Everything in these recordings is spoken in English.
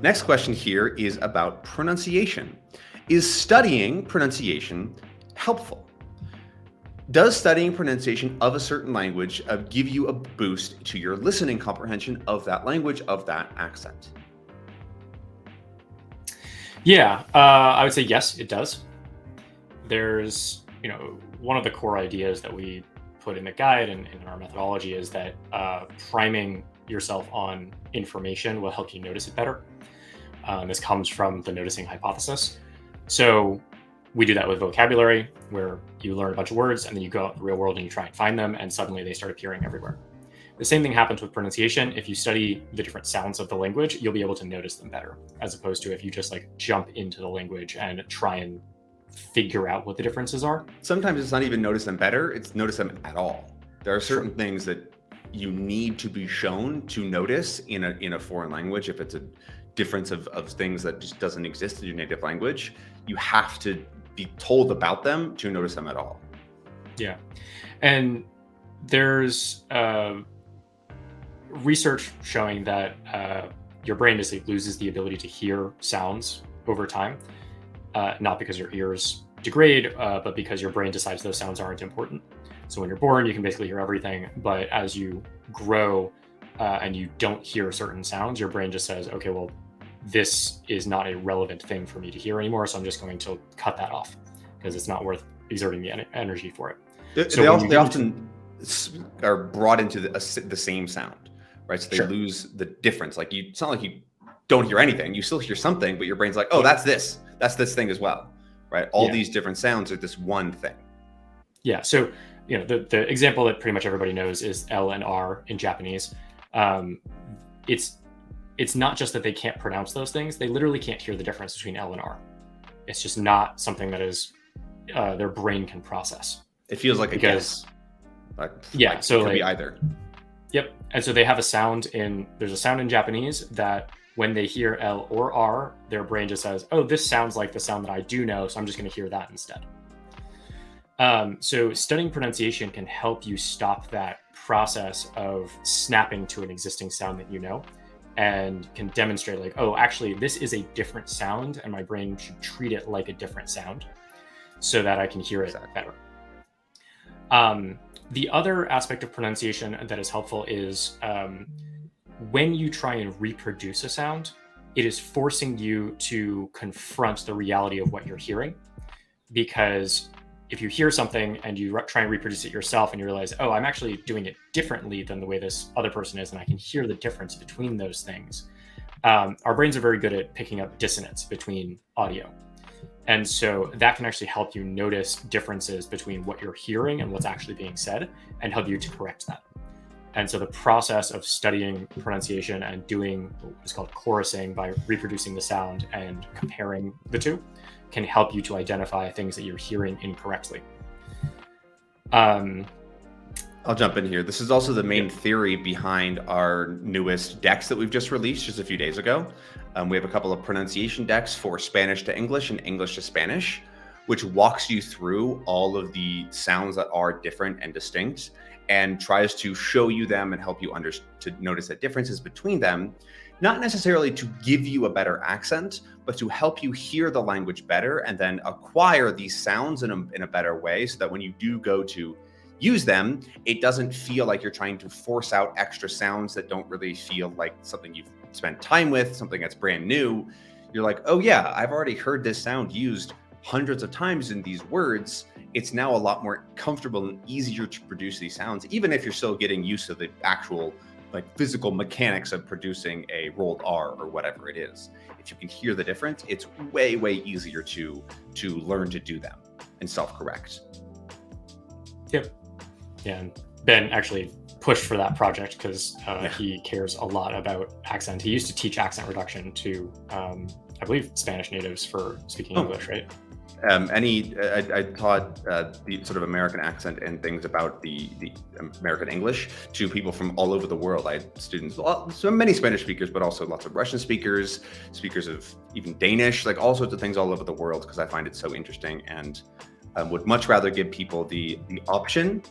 Next question here is about pronunciation. Is studying pronunciation helpful? Does studying pronunciation of a certain language give you a boost to your listening comprehension of that language, of that accent? Yeah, I would say yes, it does. There's, one of the core ideas that we put in the guide and in our methodology is that priming yourself on information will help you notice it better. This comes from the noticing hypothesis. So we do that with vocabulary, where you learn a bunch of words and then you go out in the real world and you try and find them, and suddenly they start appearing everywhere. The same thing happens with pronunciation. If you study the different sounds of the language, you'll be able to notice them better, as opposed to if you just jump into the language and try and figure out what the differences are. Sometimes it's not even notice them better, it's notice them at all. There are certain things that you need to be shown to notice in a foreign language. If it's a difference of things that just doesn't exist in your native language, you have to be told about them to notice them at all. Yeah. And there's research showing that your brain basically loses the ability to hear sounds over time, not because your ears degrade, but because your brain decides those sounds aren't important. So when you're born, you can basically hear everything, but as you grow and you don't hear certain sounds, your brain just says, okay, well, this is not a relevant thing for me to hear anymore, so I'm just going to cut that off because it's not worth exerting the energy for it. They often are brought into the same sound, right? So they lose the difference. It's not like you don't hear anything. You still hear something, but your brain's like, oh, that's this thing as well, right? All these different sounds are this one thing. Yeah. So, the example that pretty much everybody knows is L and R in Japanese. It's not just that they can't pronounce those things. They literally can't hear the difference between L and R. It's just not something that is their brain can process. It feels like a guess. So it could be either. Yep. And so they have there's a sound in Japanese that when they hear L or R, their brain just says, oh, this sounds like the sound that I do know, so I'm just going to hear that instead. So studying pronunciation can help you stop that process of snapping to an existing sound that you know, and can demonstrate oh, actually, this is a different sound, and my brain should treat it like a different sound so that I can hear it better. The other aspect of pronunciation that is helpful is when you try and reproduce a sound, it is forcing you to confront the reality of what you're hearing. Because if you hear something and you try and reproduce it yourself and you realize, oh, I'm actually doing it differently than the way this other person is, and I can hear the difference between those things. Our brains are very good at picking up dissonance between audio. And so that can actually help you notice differences between what you're hearing and what's actually being said, and help you to correct that. And so the process of studying pronunciation and doing what's called chorusing by reproducing the sound and comparing the two can help you to identify things that you're hearing incorrectly. I'll jump in here. This is also the main theory behind our newest decks that we've just released just a few days ago. We have a couple of pronunciation decks for Spanish to English and English to Spanish, which walks you through all of the sounds that are different and distinct and tries to show you them and help you to notice the differences between them, not necessarily to give you a better accent, but to help you hear the language better and then acquire these sounds in a better way, so that when you do go to use them, it doesn't feel like you're trying to force out extra sounds that don't really feel like something you've spent time with, something that's brand new. You're like, oh yeah, I've already heard this sound used hundreds of times in these words. It's now a lot more comfortable and easier to produce these sounds, even if you're still getting used to the actual physical mechanics of producing a rolled R or whatever it is. If you can hear the difference, it's way, way easier to learn to do them and self-correct. Yep. Yeah, and Ben actually pushed for that project because he cares a lot about accent. He used to teach accent reduction to, I believe, Spanish natives for speaking English, right? I taught the sort of American accent and things about the American English to people from all over the world. I had students, so many Spanish speakers, but also lots of Russian speakers of even Danish, all sorts of things all over the world, because I find it so interesting, and would much rather give people the option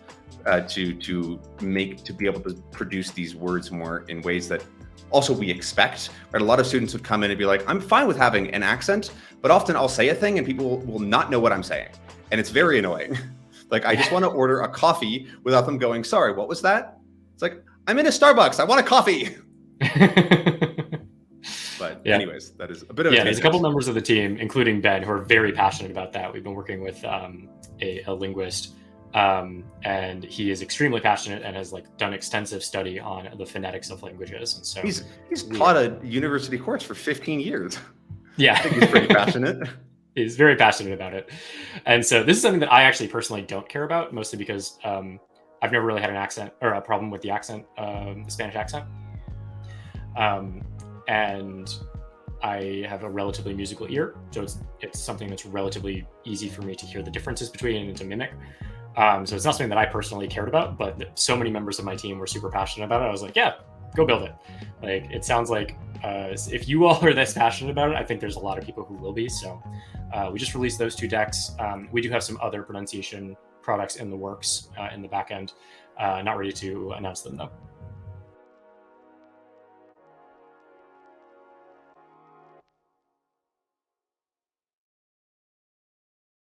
to be able to produce these words more in ways that also we expect, right? A lot of students would come in and be like, I'm fine with having an accent, but often I'll say a thing and people will not know what I'm saying. And it's very annoying. Like, I just want to order a coffee without them going, sorry, what was that? It's like, I'm in a Starbucks, I want a coffee. But anyways, that is a bit of there's a couple members of the team, including Ben, who are very passionate about that. We've been working with a linguist, and he is extremely passionate and has like done extensive study on the phonetics of languages. And so he's taught a university course for 15 years. Yeah, I think he's pretty passionate. He's very passionate about it. And so this is something that I actually personally don't care about, mostly because I've never really had an accent or a problem with the accent, the Spanish accent. And I have a relatively musical ear, so it's something that's relatively easy for me to hear the differences between and to mimic. So it's not something that I personally cared about, but so many members of my team were super passionate about it. I was like, yeah, go build it. Like, it sounds like if you all are this passionate about it, I think there's a lot of people who will be. So we just released those 2 decks. We do have some other pronunciation products in the works in the back end. Not ready to announce them though.